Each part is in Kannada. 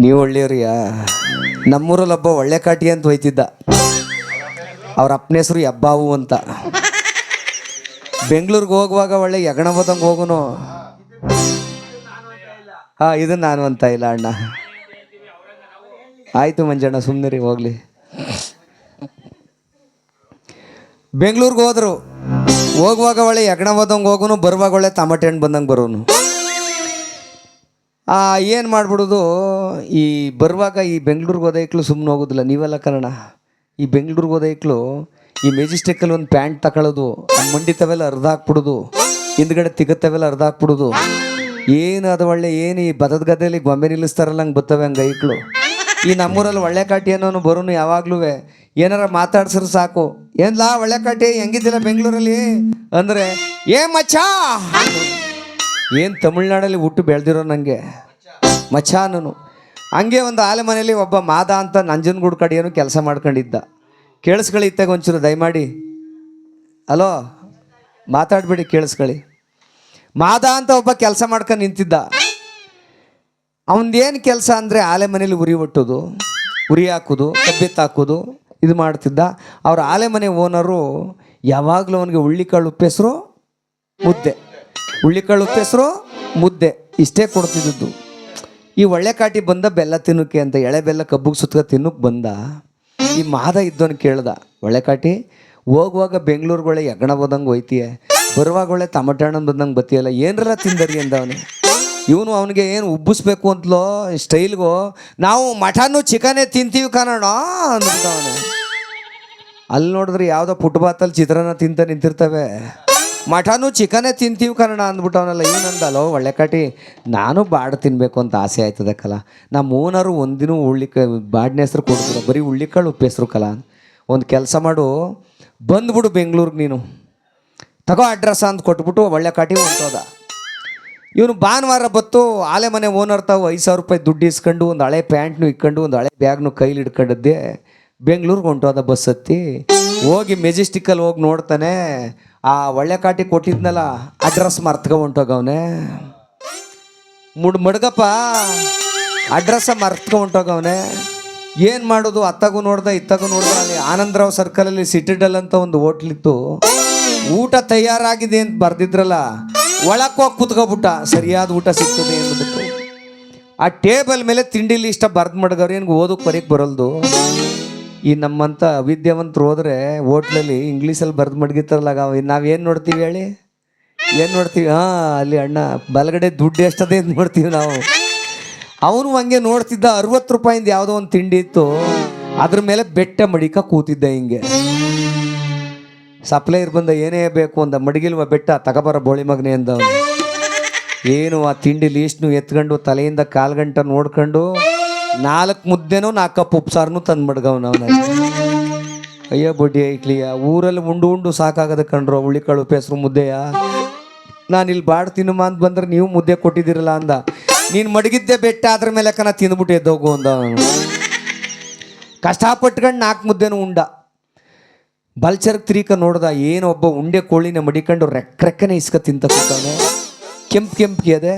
ನೀವು ಒಳ್ಳೆಯವ್ರಿಯಾ? ನಮ್ಮೂರಲ್ಲಿ ಒಬ್ಬ ಒಳ್ಳೆ ಕಾಟಿ ಅಂತ ಹೋಯ್ತಿದ್ದ. ಅವ್ರ ಅಪ್ಪನ ಹೆಸರು ಹೆಬ್ಬಾವು ಅಂತ. ಬೆಂಗಳೂರಿಗೆ ಹೋಗುವಾಗ ಒಳ್ಳೆ ಯಗಣ ಹೋದಂಗೆ ಹೋಗುನು. ಇದು ನಾನು ಅಂತ ಇಲ್ಲ ಅಣ್ಣ. ಆಯಿತು ಮಂಜಣ್ಣ, ಸುಮ್ಮನೆ ರೀ, ಹೋಗ್ಲಿ. ಬೆಂಗಳೂರಿಗೆ ಹೋದ್ರು. ಹೋಗುವಾಗ ಒಳ್ಳೆ ಯಗಣ ಹೋದಂಗೆ ಹೋಗುನು, ಬರುವಾಗ ಒಳ್ಳೆ ಟಮಾಟೆ ಹಣ್ಣು ಬಂದಂಗೆ ಬರೋನು. ಏನು ಮಾಡ್ಬಿಡೋದು, ಈ ಬರುವಾಗ ಈ ಬೆಂಗಳೂರಿಗೆ ಹೋದೈಕ್ಳು ಸುಮ್ಮನೆ ಹೋಗೋದಿಲ್ಲ. ನೀವೆಲ್ಲ ಕನ್ನಡ. ಈ ಬೆಂಗಳೂರಿಗೆ ಹೋದೈಕ್ಳು ಈ ಮೆಜೆಸ್ಟಿಕ್ಕಲ್ಲಿ ಒಂದು ಪ್ಯಾಂಟ್ ತಗೊಳ್ಳೋದು, ಮಂಡಿ ತವೆಲ್ಲ ಅರ್ಧ ಹಾಕ್ಬಿಡೋದು, ಹಿಂದ್ಗಡೆ ತಿಗತ್ತವೆಲ್ಲ ಅರ್ಧ ಹಾಕ್ಬಿಡೋದು. ಏನು ಅದು ಒಳ್ಳೆ ಏನು ಈ ಬದದ ಗದ್ದೆಯಲ್ಲಿ ಗೊಂಬೆ ನಿಲ್ಲಿಸ್ತಾರಲ್ಲ ಹಂಗೆ ಬರ್ತವೆ ಹಂಗೆ ಐಕ್ಳು. ಈ ನಮ್ಮೂರಲ್ಲಿ ಒಳ್ಳೆ ಕಾಟಿ ಅನ್ನೋನು ಬರೋನು ಯಾವಾಗಲೂ ಏನಾರ ಮಾತಾಡ್ಸಿದ್ರೆ ಸಾಕು, ಏನ್ಲಾ ಒಳ್ಳೆ ಕಾಟಿ ಹೆಂಗಿದ್ದಿಲ್ಲ ಬೆಂಗಳೂರಲ್ಲಿ ಅಂದರೆ ಮಚ್ಚ, ಏನು ತಮಿಳ್ನಾಡಲ್ಲಿ ಹುಟ್ಟು ಬೆಳೆದಿರೋ ನನಗೆ ಮಚ್ಚ ಅನ್ನೋನು. ಹಂಗೆ ಒಂದು ಆಲೆ ಮನೆಯಲ್ಲಿ ಒಬ್ಬ ಮಾದ ಅಂತ ನಂಜನಗೂಡು ಕಡೆಯೇನು ಕೆಲಸ ಮಾಡ್ಕೊಂಡಿದ್ದ. ಕೇಳಿಸ್ಕೊಳ್ಳಿ ಇತ್ತಾಗ ಒಂಚೂರು ದಯಮಾಡಿ. ಹಲೋ, ಮಾತಾಡ್ಬೇಡಿ, ಕೇಳಿಸ್ಕೊಳ್ಳಿ. ಮಾದ ಅಂತ ಒಬ್ಬ ಕೆಲಸ ಮಾಡ್ಕೊಂಡು ನಿಂತಿದ್ದ. ಅವನದೇನು ಕೆಲಸ ಅಂದರೆ ಆಲೆ ಮನೇಲಿ ಉರಿ ಒಟ್ಟೋದು, ಉರಿ ಹಾಕೋದು, ಕಬ್ಬೆತ್ತು ಹಾಕೋದು, ಇದು ಮಾಡ್ತಿದ್ದ. ಅವ್ರ ಆಲೆ ಮನೆ ಓನರು ಯಾವಾಗಲೂ ಅವನಿಗೆ ಹುಳ್ಳಿಕಾಳು ಉಪ್ಪೆಸರು ಮುದ್ದೆ, ಹುಳ್ಳಿಕಾಳು ಉಪ್ಪೆಸರು ಮುದ್ದೆ ಇಷ್ಟೇ ಕೊಡ್ತಿದ್ದದ್ದು. ಈ ಒಳ್ಳೆ ಕಾಟಿ ಬಂದ ಬೆಲ್ಲ ತಿನ್ನೋಕ್ಕೆ ಅಂತ, ಎಳೆ ಬೆಲ್ಲ ಕಬ್ಬಿಗೆ ಸುತ್ತ ತಿನ್ನೋಕ್ಕೆ ಬಂದ. ಈ ಮಾದ ಇದ್ದವನು ಕೇಳ್ದ, ಒಳ್ಳೆ ಕಾಟಿ ಹೋಗುವಾಗ ಬೆಂಗಳೂರುಗಳೇ ಯಗಣ ಹೋದಂಗೆ ಹೋಯ್ತೀಯ, ಬರುವಾಗ ಒಳ್ಳೆ ಟಮಾಟೆ ಹಣ್ಣು ಬಂದಂಗೆ ಬತ್ತೀಯಲ್ಲ, ಏನರ ತಿಂದರಿ ಅಂದವನೇ. ಇವನು ಅವನಿಗೆ ಏನು ಉಬ್ಬಿಸ್ಬೇಕು ಅಂತಲೋ ಸ್ಟೈಲ್ಗೋ, ನಾವು ಮಟನ್ನು ಚಿಕನೇ ತಿಂತೀವಿ ಕನ್ನಡ ಅಂದ್ಬಿಟ್ಟವನೆ. ಅಲ್ಲಿ ನೋಡಿದ್ರೆ ಯಾವುದೋ ಫುಟ್ಬಾತಲ್ಲಿ ಚಿತ್ರಾನ್ನ ತಿಂತ ನಿಂತಿರ್ತವೆ, ಮಟನು ಚಿಕನೇ ತಿಂತೀವಿ ಕನ್ನಡ ಅಂದ್ಬಿಟ್ಟವನಲ್ಲ. ಏನಂದಲ್ಲೋ ಒಳ್ಳೆ ಕಾಟಿ, ನಾನು ಬಾಡು ತಿನ್ನಬೇಕು ಅಂತ ಆಸೆ ಆಯ್ತದಕ್ಕಲ್ಲ. ನಮ್ಮ ಓನರು ಒಂದಿನೂ ಬಾಡಿನ ಹೆಸ್ರು ಕೊಡ್ತಿಲ್ಲ, ಬರೀ ಹುಳ್ಳಿಕಾಳು ಉಪ್ಪು ಹೆಸ್ರು ಕಲ. ಒಂದು ಕೆಲಸ ಮಾಡು, ಬಂದ್ಬಿಡು ಬೆಂಗಳೂರಿಗೆ ನೀನು, ತಗೋ ಅಡ್ರೆಸ್ ಅಂತ ಕೊಟ್ಬಿಟ್ಟು ಒಳ್ಳೆ ಕಾಟಿ ಹೊಂಟೋದ. ಇವನು ಭಾನುವಾರ ಬತ್ತು ಆಲೆ ಮನೆ ಓನರ್ ತಾವು 5,000 ರೂಪಾಯಿ ದುಡ್ಡು ಇಸ್ಕೊಂಡು ಒಂದು ಹಳೆ ಪ್ಯಾಂಟ್ನು ಇಟ್ಕೊಂಡು ಒಂದು ಹಳೆ ಬ್ಯಾಗ್ನು ಕೈಲಿ ಹಿಡ್ಕೊಂಡದ್ದೆ ಬೆಂಗಳೂರಿಗೆ ಹೊಂಟೋದ. ಬಸ್ ಹತ್ತಿ ಹೋಗಿ ಮೆಜೆಸ್ಟಿಕ್ಕಲ್ಲಿ ಹೋಗಿ ನೋಡ್ತಾನೆ, ಆ ಒಳ್ಳೆ ಕಾಟಿ ಕೊಟ್ಟಿದ್ನಲ್ಲ ಅಡ್ರೆಸ್ ಮರ್ತ್ಕೊ ಹೊಂಟೋಗವನೆ. ಮಡ್ಗಪ್ಪ ಅಡ್ರೆಸ್ಸ ಮರ್ತ್ಕೊ ಹೊಂಟೋಗವನೆ. ಏನು ಮಾಡೋದು, ಅತ್ತಾಗೂ ನೋಡ್ದೆ ಇತ್ತಾಗೂ ನೋಡ್ದೆ. ಅಲ್ಲಿ ಆನಂದರಾವ್ ಸರ್ಕಲಲ್ಲಿ ಸಿಟಿಡಲ್ ಅಂತ ಒಂದು ಹೋಟ್ಲಿತ್ತು. ಊಟ ತಯಾರಾಗಿದೆ ಅಂತ ಬರ್ದಿದ್ರಲ್ಲ, ಒಳಕ್ಕೆ ಹೋಗಿ ಕೂತ್ಕೊಬಿಟ್ಟ, ಸರಿಯಾದ ಊಟ ಸಿಗ್ತದೆ ಅಂದ್ಬಿಟ್ಟು. ಆ ಟೇಬಲ್ ಮೇಲೆ ತಿಂಡಿ ಲಿಷ್ಟ ಬರ್ದು ಮಡ್ಗವ್ರು, ಏನ್ಗೆ ಓದೋಕೆ ಬರೀಕ್ಕೆ ಬರಲ್ದು. ಈ ನಮ್ಮಂಥ ಅವಿದ್ಯಾವಂತರು ಹೋದರೆ ಹೋಟ್ಲಲ್ಲಿ ಇಂಗ್ಲೀಷಲ್ಲಿ ಬರ್ದು ಮಡಗಿರ್ತಾರಲ್ಲ, ನಾವೇನು ನೋಡ್ತೀವಿ ಹೇಳಿ, ಏನು ನೋಡ್ತೀವಿ? ಅಲ್ಲಿ ಅಣ್ಣ ಬಲಗಡೆ ದುಡ್ಡು ಎಷ್ಟದೆ ಅಂತ ನೋಡ್ತೀವಿ ನಾವು. ಅವನು ಹಂಗೆ ನೋಡ್ತಿದ್ದ. 60 ರೂಪಾಯಿಂದ ಯಾವುದೋ ಒಂದು ತಿಂಡಿ ಇತ್ತು, ಅದ್ರ ಮೇಲೆ ಬೆಟ್ಟ ಮಡಿಕ ಕೂತಿದ್ದ ಹಿಂಗೆ. ಸಪ್ಲೈರ್ ಬಂದ, ಏನೇ ಬೇಕು ಅಂದ. ಮಡಗಿಲ್ವ ಬೆಟ್ಟ, ತಗೋಬರ ಬೋಳಿ ಮಗನೆ ಅಂದ. ಏನು ಆ ತಿಂಡಿ ಲೀಸ್ಟ್ನು ಎತ್ಕೊಂಡು ತಲೆಯಿಂದ ಕಾಲ್ಗಂಟ ನೋಡ್ಕೊಂಡು 4 ಮುದ್ದೆನೂ 4 ಕಪ್ ಉಪ್ಸಾರನು ತಂದು ಮಡ್ಗವನ ಅವನ. ಅಯ್ಯೋ ಬಡ್ಡಿ ಐಕ್ಲಿಯ, ಊರಲ್ಲಿ ಉಂಡು ಸಾಕಾಗದ ಕಣ್ರು ಹುಳ್ಳಿಕಾಳು ಉಪ್ಪೆಸರು ಮುದ್ದೆಯ. ನಾನು ಇಲ್ಲಿ ಬಾಡು ತಿನ್ನುಮ ಅಂತ ಬಂದ್ರೆ ನೀವು ಮುದ್ದೆ ಕೊಟ್ಟಿದ್ದೀರಲ್ಲ ಅಂದ. ನೀನು ಮಡಗಿದ್ದೆ ಬೆಟ್ಟ, ಅದ್ರ ಮೇಲೆ ಕನ ತಿಂದ್ಬಿಟ್ಟು ಎದ್ದೋಗು ಅಂದ. ಕಷ್ಟಪಟ್ಕೊಂಡು 4 ಮುದ್ದೆನೂ ಉಂಡ. ಬಲ್ಚರ್ಗೆ ತಿರೀಕ ನೋಡ್ದ, ಏನು ಒಬ್ಬ ಉಂಡೆ ಕೋಳಿನ ಮಡಿಕೊಂಡು ರೆಕ್ಕನೆ ಇಸ್ಕ ತಿಂತ ಕೂತವನೆ. ಕೆಂಪಿಗೆ ಅದೇ,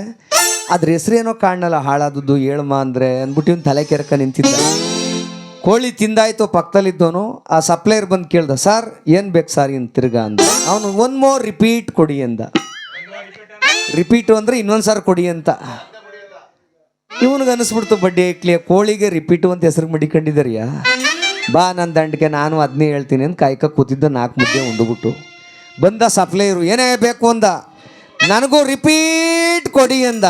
ಅದ್ರ ಹೆಸ್ರೇನೋ ಕಾಣಲ್ಲ, ಹಾಳಾದದ್ದು ಹೇಳಮ್ಮ ಅಂದರೆ ಅಂದ್ಬಿಟ್ಟು ಇವ್ನು ತಲೆ ಕೆರಕ ನಿಂತಿದ್ದ. ಕೋಳಿ ತಿಂದಾಯ್ತು ಪಕ್ಕದಲ್ಲಿದ್ದವನು. ಆ ಸಪ್ಲೈಯರ್ ಬಂದು ಕೇಳ್ದ, ಸರ್ ಏನು ಬೇಕು ಸರ್ ಇನ್ನು ತಿರ್ಗಾ ಅಂದ. ಅವನು 1 more ರಿಪೀಟ್ ಕೊಡಿ ಅಂದ. ರಿಪೀಟು ಅಂದರೆ ಇನ್ನೊಂದು ಸಾರಿ ಕೊಡಿ ಅಂತ. ಇವನಿಗೆ ಅನಿಸ್ಬಿಡ್ತು, ಬಡ್ಡಿ ಐಕ್ಲಿಯ ಕೋಳಿಗೆ ರಿಪೀಟು ಅಂತ ಹೆಸರು ಮಡಿಕೊಂಡಿದ್ದಾರಿಯಾ, ಬಾ ನನ್ನ ದಂಡಕ್ಕೆ ನಾನು ಅದನ್ನೇ ಹೇಳ್ತೀನಿ ಅಂತ ಕಾಯ್ಕ ಕೂತಿದ್ದ. 4 ಮುದ್ದೆ ಉಂಡುಬಿಟ್ಟು ಬಂದ ಸಪ್ಲೈಯರು, ಏನೇ ಬೇಕು ಅಂದ. ನನಗೂ ರಿಪೀಟ್ ಕೊಡಿ ಅಂದ.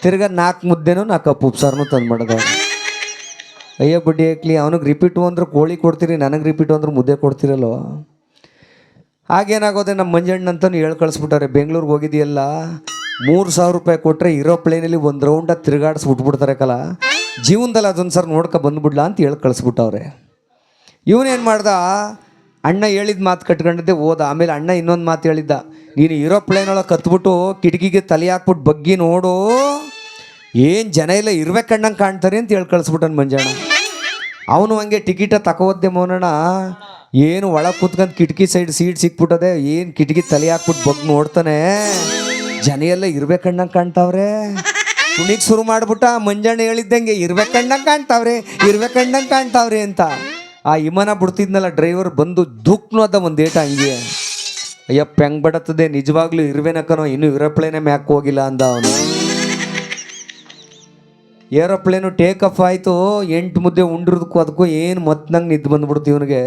ತಿರ್ಗಾ 4 ಮುದ್ದೆನೂ 4 ಕಪ್ ಉಪ್ಸಾರನು ತಂದು ಮಾಡಿದ. ಅಯ್ಯೋ ಬಡ್ಡಿ ಹಾಕ್ಲಿ, ಅವನಿಗೆ ರಿಪೀಟು ಅಂದ್ರೆ ಕೋಳಿ ಕೊಡ್ತೀರಿ, ನನಗೆ ರಿಪೀಟು ಅಂದ್ರೆ ಮುದ್ದೆ ಕೊಡ್ತೀರಲ್ಲೋ. ಹಾಗೇನಾಗೋದೆ, ನಮ್ಮ ಮಂಜಣ್ಣಂತನೂ ಹೇಳಿ ಕಳಿಸ್ಬಿಟ್ಟಾರೆ, ಬೆಂಗಳೂರಿಗೆ ಹೋಗಿದೆಯಲ್ಲ 3,000 ರೂಪಾಯಿ ಕೊಟ್ಟರೆ ಇರೋ ಪ್ಲೇನಲ್ಲಿ 1 ರೌಂಡ ತಿರುಗಾಡಿಸ್ಬಿಟ್ಬಿಡ್ತಾರೆ ಕಲ, ಜೀವನದಲ್ಲಿ ಅದೊಂದು ಸರ್ ನೋಡ್ಕೊ ಬಂದ್ಬಿಡ್ಲಾ ಅಂತ ಹೇಳಿ ಕಳಿಸ್ಬಿಟ್ಟವ್ರೆ. ಇವನೇನು ಮಾಡ್ದ, ಅಣ್ಣ ಹೇಳಿದ ಮಾತು ಕಟ್ಕೊಂಡಿದ್ದೆ ಹೋದ. ಆಮೇಲೆ ಅಣ್ಣ ಇನ್ನೊಂದು ಮಾತು ಹೇಳಿದ್ದ, ನೀನು ಏರೋಪ್ಲೇನ್ ಒಳಗೆ ಕತ್ಬಿಟ್ಟು ಕಿಟಕಿಗೆ ತಲೆ ಹಾಕ್ಬಿಟ್ಟು ಬಗ್ಗಿ ನೋಡು, ಏನು ಜನ ಎಲ್ಲ ಇರ್ಬೇಕಣ್ಣಂಗೆ ಕಾಣ್ತಾರೆ ಅಂತ ಹೇಳಿ ಕಳಿಸ್ಬಿಟ್ಟನು ಮಂಜಣ್ಣ. ಅವನು ಹಂಗೆ ಟಿಕೆಟ ತಗೋದ್ದೆ ಮೋನಣ್ಣ. ಏನು ಒಳಗೆ ಕೂತ್ಕೊಂಡು ಕಿಟಕಿ ಸೈಡ್ ಸೀಟ್ ಸಿಕ್ಬಿಟ್ಟದೆ, ಏನು ಕಿಟಕಿ ತಲೆ ಹಾಕ್ಬಿಟ್ಟು ಬಗ್ಗಿ ನೋಡ್ತಾನೆ, ಜನ ಎಲ್ಲ ಇರ್ಬೇಕಣ್ಣಂಗೆ ಕಾಣ್ತಾವ್ರೆ. ಕುಣಿಗೆ ಶುರು ಮಾಡ್ಬಿಟ್ಟ. ಮಂಜಣ್ಣ ಹೇಳಿದ್ದಂಗೆ ಇರ್ಬೇಕಂಡಂಗೆ ಕಾಣ್ತಾವ್ರೆ ಅಂತ. ಆ ವಿಮಾನ ಬಿಡ್ತಿದ್ನಲ್ಲ ಡ್ರೈವರ್ ಬಂದು ದುಕ್ನೋದ ಒಂದು ಏಟ ಹಂಗೆ. ಅಯ್ಯಪ್ಪ ಹೆಂಗ್ ಬಡತ್ತದೆ, ನಿಜವಾಗ್ಲೂ ಇರ್ವೇನಕ್ಕನೋ, ಇನ್ನೂ ಏರೋಪ್ಲೇನೇ ಮ್ಯಾಕ್ ಹೋಗಿಲ್ಲ ಅಂದ ಅವನು. ಏರೋಪ್ಲೇನು ಟೇಕ್ ಆಫ್ ಆಯಿತು. 8 ಮುದ್ದೆ ಉಂಡಿರೋದಕ್ಕೂ ಅದಕ್ಕೂ ಏನು ಮತ್ತಂಗೆ ನಿದ್ದು ಬಂದ್ಬಿಡ್ತು ಇವನಿಗೆ.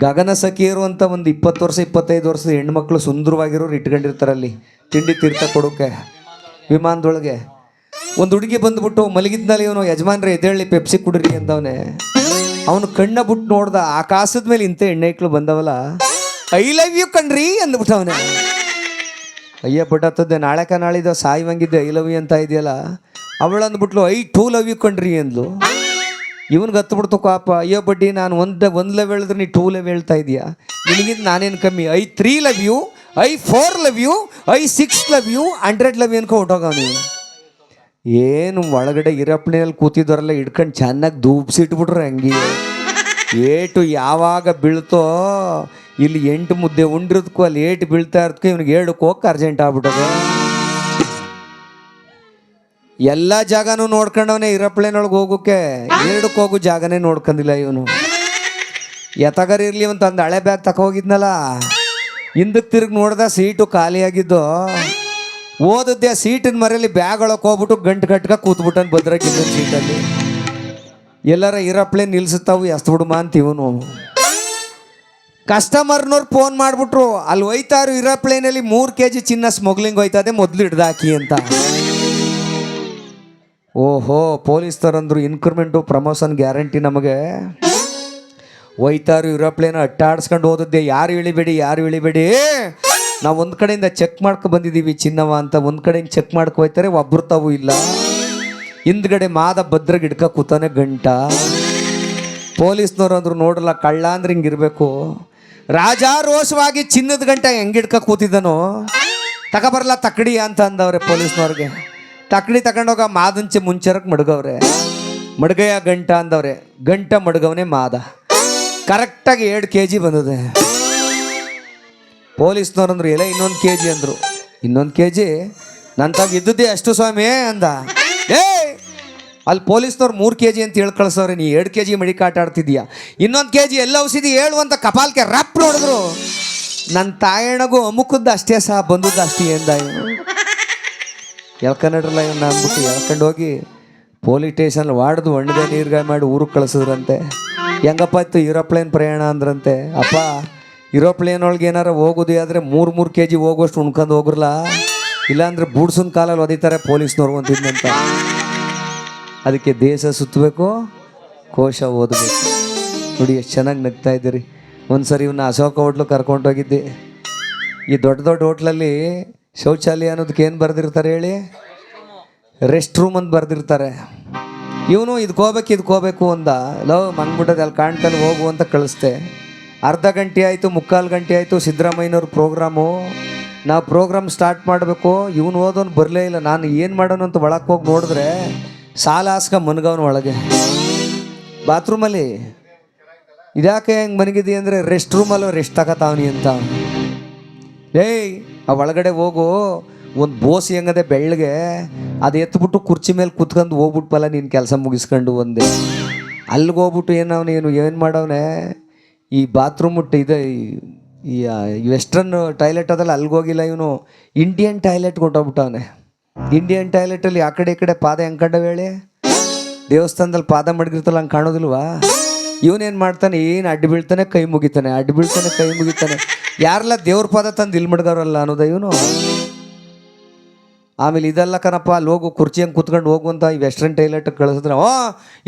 ಗಗನ ಸಖಿಯರು ಅಂತ ಒಂದು 20 ವರ್ಷ 25 ವರ್ಷದ ಹೆಣ್ಮಕ್ಳು ಸುಂದರವಾಗಿರೋರು ಇಟ್ಕೊಂಡಿರ್ತಾರಲ್ಲಿ ತಿಂಡಿ ತೀರ್ಥ ಕೊಡೋಕೆ. ವಿಮಾನದೊಳಗೆ ಒಂದು ಹುಡುಗಿ ಬಂದ್ಬಿಟ್ಟು ಮಲಗಿದ್ನಲ್ಲಿ ಇವನು, ಯಜಮಾನ್ರೆ ಎದ್ದೇಳಿ ಪೆಪ್ಸಿ ಕುಡ್ರಿ ಅಂದವನೇ. ಅವನು ಕಣ್ಣ ಬಿಟ್ಟು ನೋಡ್ದ, ಆಕಾಶದ ಮೇಲೆ ಇಂಥ ಹೆಣ್ಣೈಕ್ಳು ಬಂದವಲ್ಲ, ಐ ಲವ್ ಯು ಕಣ್ರಿ ಅಂದ್ಬಿಟ್ಟವನೇ. ಅಯ್ಯ ಬಿಟ್ಟತ್ತದೆ, ನಾಳಿದ ಸಾಯುವಂಗಿದ್ದೆ ಐ ಲವ್ ಯು ಅಂತ ಇದೆಯಲ್ಲ. ಅವಳು ಅಂದ್ಬಿಟ್ಲು ಐ ಟೂ ಲವ್ ಯು ಕಣ್ರಿ ಅಂದ್ಲು. ಇವನ್ಗೆ ಹತ್ಬಿಡ್ತು ಕಾಪ. ಅಯ್ಯೋ ಬಡ್ಡಿ, ನಾನು ಒಂದು ಲವ್ ಹೇಳಿದ್ರೆ ನೀ 2 ಲವ್ ಹೇಳ್ತಾ ಇದೀಯಾ, ನಿನಗಿಂತ ನಾನೇನು ಕಮ್ಮಿ, I 3 love you, I 4 love you, I 6 love you, 100 love you ಅನ್ಕೊ ಹೊಟ್ಟೋಗವ ನೀವು. ಏನು ಒಳಗಡೆ ಏರೋಪ್ಲೇನಲ್ಲಿ ಕೂತಿದ್ದವರೆಲ್ಲ ಹಿಡ್ಕೊಂಡು ಚೆನ್ನಾಗಿ ಧೂಪ್ಸಿಟ್ಬಿಟ್ರೆ ಹಂಗೆ. ಏಟು ಯಾವಾಗ ಬೀಳ್ತೋ, ಇಲ್ಲಿ 8 ಮುದ್ದೆ ಉಂಡಿರೋದಕ್ಕೂ ಅಲ್ಲಿ ಏಟು ಬೀಳ್ತಾ ಇರೋದಕ್ಕೂ ಇವನಿಗೆ 7ಕ್ಕೆ ಹೋಗಕ್ಕೆ ಅರ್ಜೆಂಟ್ ಆಗ್ಬಿಟ್ಟದೆ. ಎಲ್ಲ ಜಾಗನೂ ನೋಡ್ಕೊಂಡವನೇ, ಏರೋಪ್ಲೇನ್ ಒಳಗೆ ಹೋಗೋಕ್ಕೆ 2ಕ್ಕೆ ಹೋಗೋ ಜಾಗನೇ ನೋಡ್ಕೊಂಡಿಲ್ಲ ಇವನು. ಎತ್ತಗಾರ ಇರಲಿ ಅಂತ ಒಂದು ಹಳೆ ಬ್ಯಾಗ್ ತಗೋಗಿದ್ನಲ್ಲ, ಹಿಂದಕ್ಕೆ ತಿರುಗಿ ನೋಡ್ದ ಸೀಟು ಖಾಲಿಯಾಗಿದ್ದು. ಓದದ್ದೆ ಸೀಟಿನ ಮರೆಯಲ್ಲಿ ಬ್ಯಾಗ್ ಒಳಗೆ ಹೋಗ್ಬಿಟ್ಟು ಗಂಟು ಕಟ್ಕ ಕೂತ್ಬಿಟ್ಟನು ಭದ್ರಾಗಿದ್ದ ಸೀಟಲ್ಲಿ. ಎಲ್ಲರ ಏರೋಪ್ಲೇನ್ ನಿಲ್ಸುತ್ತಾವು ಎಸ್ತು ಬಿಡುಮ ಅಂತ ಇವನು. ಕಸ್ಟಮರ್ನವ್ರು ಫೋನ್ ಮಾಡಿಬಿಟ್ರು, ಅಲ್ಲಿ ಹೋಯ್ತಾರು ಏರೋಪ್ಲೇನಲ್ಲಿ 3 kg ಚಿನ್ನ ಸ್ಮಗ್ಲಿಂಗ್ ಹೋಯ್ತದೆ, ಮೊದಲು ಹಿಡ್ದಾಕಿ ಅಂತ. ಓಹೋ, ಪೊಲೀಸ್ನವರಂದ್ರು ಇನ್ಕ್ರಿಮೆಂಟು ಪ್ರಮೋಷನ್ ಗ್ಯಾರಂಟಿ ನಮಗೆ. ಹೋಯ್ತಾರು ಏರೋಪ್ಲೇನ್ ಅಟ್ಟಾಡ್ಸ್ಕೊಂಡು ಹೋದದ್ದೆ, ಯಾರು ಇಳಿಬೇಡಿ, ನಾವು ಒಂದು ಕಡೆಯಿಂದ ಚೆಕ್ ಮಾಡ್ಕೊ ಬಂದಿದ್ದೀವಿ ಚಿನ್ನವ ಅಂತ. ಒಂದು ಕಡೆಯಿಂದ ಚೆಕ್ ಮಾಡ್ಕೊ ಹೋಯ್ತಾರೆ, ಒಬ್ರು ತಾವು ಇಲ್ಲ. ಹಿಂದ್ಗಡೆ ಮಾದ ಭದ್ರಗೆ ಹಿಡ್ಕ ಕೂತಾನೆ ಗಂಟ. ಪೊಲೀಸ್ನವ್ರು ಅಂದ್ರು, ನೋಡಲ್ಲ ಕಳ್ಳ ಅಂದ್ರೆ ಹಿಂಗಿರ್ಬೇಕು. ರಾಜಾರೋಷವಾಗಿ ಚಿನ್ನದ ಗಂಟ ಹೆಂಗೆ ಹಿಡ್ಕ ಕೂತಿದ್ದನೋ, ತಗೊಬರಲ್ಲ ತಕ್ಕಡಿ ಅಂತ ಅಂದವ್ರೆ ಪೊಲೀಸ್ನವ್ರಿಗೆ. ತಕ್ಕಡಿ ತಗೊಂಡೋಗ ಮಾದಂಚೆ ಮುಂಚರಕ್ಕೆ ಮಡ್ಗವ್ರೆ. ಮಡ್ಗಯ್ಯ ಗಂಟ ಅಂದವ್ರೆ, ಗಂಟ ಮಡ್ಗವನೇ ಮಾದ. ಕರೆಕ್ಟಾಗಿ 2 kg ಬಂದಿದೆ. ಪೊಲೀಸ್ನವ್ರು ಅಂದರು, ಎಲ್ಲ 1 kg ಅಂದರು. 1 kg ನನ್ನ ತಾವು ಇದ್ದದ್ದೇ ಅಷ್ಟು ಸ್ವಾಮಿ ಅಂದ. ಅಲ್ಲಿ ಪೊಲೀಸ್ನವ್ರು 3 kg ಅಂತ ಹೇಳಿ ಕಳ್ಸವ್ರೆ, ನೀ 2 kg ಮಡಿಕ ಆಟ ಆಡ್ತಿದ್ಯಾ, 1 kg ಎಲ್ಲ ಔಷಧಿ ಹೇಳು ಅಂತ ಕಪಾಲ್ಕೆ ರಪ್ ನೋಡಿದ್ರು. ನನ್ನ ತಾಯಣ್ಣಗೂ ಅಮುಕದ್ದು ಅಷ್ಟೇ ಸಹ ಬಂದದ್ದು ಅಷ್ಟೇ ಎಂದ ಇವನು. ಎಳ್ಕೊಂಡ್ರಲ್ಲ ಇವನ್ನ ಅಂದ್ಬಿಟ್ಟು ಎಳ್ಕೊಂಡು ಹೋಗಿ ಪೊಲೀಸ್ ಸ್ಟೇಷನ್ ವಾಡ್ದು ಒಣ್ಣದೆ ನೀರ್ಗಾಯ ಮಾಡಿ ಊರಿಗೆ ಕಳಿಸಿದ್ರಂತೆ. ಹೆಂಗಪ್ಪ ಇತ್ತು ಏರೋಪ್ಲೇನ್ ಪ್ರಯಾಣ ಅಂದ್ರಂತೆ. ಅಪ್ಪ, ಏರೋಪ್ಲೇನ್ ಒಳಗೆ ಏನಾರ ಹೋಗೋದು ಆದರೆ 3 kg ಹೋಗೋಷ್ಟು ಉಣ್ಕೊಂಡು ಹೋಗ್ರಲ್ಲ, ಇಲ್ಲಾಂದ್ರೆ ಬೂಡ್ಸನ್ ಕಾಲಲ್ಲಿ ಒದಿತಾರೆ ಪೊಲೀಸ್ನವ್ರು ಅಂತಿದ್ದಂತ. ಅದಕ್ಕೆ ದೇಶ ಸುತ್ತಬೇಕು, ಕೋಶ ಓದಬೇಕು. ನೋಡಿ ಎಷ್ಟು ಚೆನ್ನಾಗಿ ನಗ್ತಾ ಇದ್ದೀರಿ. ಒಂದು ಸರಿ ಇವನ್ನ ಅಶೋಕ ಹೋಟ್ಲು ಕರ್ಕೊಂಡೋಗಿದ್ದೆ. ಈ ದೊಡ್ಡ ಹೋಟ್ಲಲ್ಲಿ ಶೌಚಾಲಯ ಅನ್ನೋದಕ್ಕೆ ಏನು ಬರೆದಿರ್ತಾರೆ ಹೇಳಿ, ರೆಸ್ಟ್ ರೂಮ್ ಅಂತ ಬರೆದಿರ್ತಾರೆ. ಇವನು ಇದಕ್ಕೆ ಹೋಗ್ಬೇಕು ಅಂದ. ಲವ್ ಮಂಗ್ಬಿಟ್ಟದೆ, ಅಲ್ಲಿ ಕಾಣ್ತಾನೆ ಹೋಗು ಅಂತ ಕಳಿಸ್ದೆ. ಅರ್ಧ ಗಂಟೆ ಆಯಿತು, 3/4 ಗಂಟೆ ಆಯಿತು. ಸಿದ್ದರಾಮಯ್ಯನವ್ರ ಪ್ರೋಗ್ರಾಮು. ನಾವು ಪ್ರೋಗ್ರಾಮ್ ಸ್ಟಾರ್ಟ್ ಮಾಡಬೇಕು, ಇವನು ಓದೋನು ಬರಲೇ ಇಲ್ಲ. ನಾನು ಏನು ಮಾಡೋಣ ಅಂತ ಒಳಕ್ಕೆ ಹೋಗಿ ನೋಡಿದ್ರೆ ಸಾಲ ಹಾಸ್ಕ ಮನ್ಗವನು ಒಳಗೆ ಬಾತ್ರೂಮಲ್ಲಿ. ಇದ್ಯಾಕೆ ಹೆಂಗೆ ಮನಗಿದಿ ಅಂದರೆ, ರೆಸ್ಟ್ ರೂಮಲ್ಲೂ ರೆಸ್ಟ್ ತಗೋತಾವನಿ ಅಂತ. ಆ ಒಳಗಡೆ ಹೋಗು, ಒಂದು ಬೋಸ್ ಹೆಂಗದೆ ಬೆಳ್ಳಗೆ, ಅದು ಎತ್ಬಿಟ್ಟು ಕುರ್ಚಿ ಮೇಲೆ ಕುತ್ಕೊಂಡು ಹೋಗ್ಬಿಟ್ಪಲ್ಲ ನೀನು ಕೆಲಸ ಮುಗಿಸ್ಕೊಂಡು ಒಂದೇ. ಅಲ್ಲಿಗೆ ಹೋಗ್ಬಿಟ್ಟು ಏನು ಮಾಡವನೆ, ಈ ಬಾತ್ರೂಮ್ ಇದೆ, ಈ ವೆಸ್ಟರ್ನ್ ಟಾಯ್ಲೆಟ್ ಅದಲ್ಲ, ಅಲ್ಲಿಗೆ ಹೋಗಿಲ್ಲ ಇವನು, ಇಂಡಿಯನ್ ಟಾಯ್ಲೆಟ್ ಕೊಟ್ಟೋಗ್ಬಿಟ್ಟವನೆ. ಇಂಡಿಯನ್ ಟಾಯ್ಲೆಟಲ್ಲಿ ಆ ಕಡೆ ಈ ಕಡೆ ಪಾದ ಹೆಂಗೆ ಕಂಡವ ಹೇಳಿ, ದೇವಸ್ಥಾನದಲ್ಲಿ ಪಾದ ಮಡಗಿರ್ತಲ್ಲ ಹಂಗೆ ಕಾಣೋದಿಲ್ವಾ? ಇವನೇನು ಮಾಡ್ತಾನೆ, ಏನು ಅಡ್ಡು ಬೀಳ್ತಾನೆ ಕೈ ಮುಗಿತಾನೆ, ಯಾರೆಲ್ಲ ದೇವ್ರ ಪಾದ ತಂದು ಇಲ್ಲಿ ಮಡ್ಗವ್ರಲ್ಲ ಅನ್ನೋದ ಇವನು. ಆಮೇಲೆ ಇದೆಲ್ಲ ಕಣಪ್ಪ, ಅಲ್ಲಿ ಹೋಗು ಕುರ್ಚಿ ಹಂಗೆ ಕುತ್ಕೊಂಡು ಹೋಗುವಂತ ಈ ವೆಸ್ಟರ್ನ್ ಟಾಯ್ಲೆಟ್ ಕಳಿಸಿದ್ರೆ,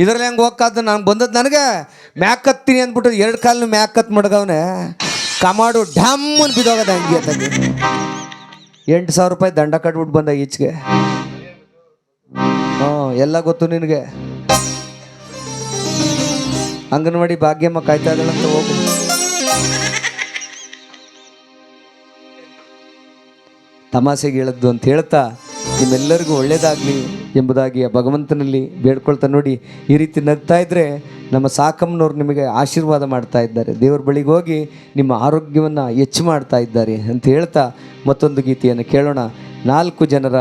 ಇದರಲ್ಲಿ ಹೆಂಗೆ ಹೋಗ್ಕಾದ ನಾನು ಬಂದದ್ದು, ನನಗೆ ಮ್ಯಾಕ್ ಹತ್ತೀನಿ ಅಂದ್ಬಿಟ್ಟು 2 ಕಾಲನ್ನು ಮ್ಯಾಕ್ ಹತ್ತು ಮಡ್ಗವನೆ. ಕಮಾಡು ಢಮ್ಮನ್ ಬಿದ್ದೋಗದ ಹಂಗೆ ತಂಗಿ. 8,000 ರೂಪಾಯಿ ದಂಡ ಕಟ್ಬಿಟ್ಟು ಬಂದ ಈಚೆಗೆ. ಎಲ್ಲ ಗೊತ್ತು ನಿನಗೆ. ಅಂಗನವಾಡಿ ಭಾಗ್ಯಮ್ಮ ಕಾಯ್ತಾ ಇದ್ದಾಳಂತ, ಹೋಗು. ತಮಾಷೆಗೆ ಹೇಳದ್ದು ಅಂತ ಹೇಳ್ತಾ ನಿಮ್ಮೆಲ್ಲರಿಗೂ ಒಳ್ಳೇದಾಗಲಿ ಎಂಬುದಾಗಿ ಆ ಭಗವಂತನಲ್ಲಿ ಬೇಡ್ಕೊಳ್ತಾ. ನೋಡಿ, ಈ ರೀತಿ ನಗ್ತಾ ಇದ್ದರೆ ನಮ್ಮ ಸಾಕಮ್ಮನವ್ರು ನಿಮಗೆ ಆಶೀರ್ವಾದ ಮಾಡ್ತಾ ಇದ್ದಾರೆ. ದೇವ್ರ ಬಳಿಗೆ ಹೋಗಿ ನಿಮ್ಮ ಆರೋಗ್ಯವನ್ನು ಹೆಚ್ಚು ಮಾಡ್ತಾ ಇದ್ದಾರೆ ಅಂತ ಹೇಳ್ತಾ ಮತ್ತೊಂದು ಗೀತೆಯನ್ನು ಕೇಳೋಣ. 4 ಜನರ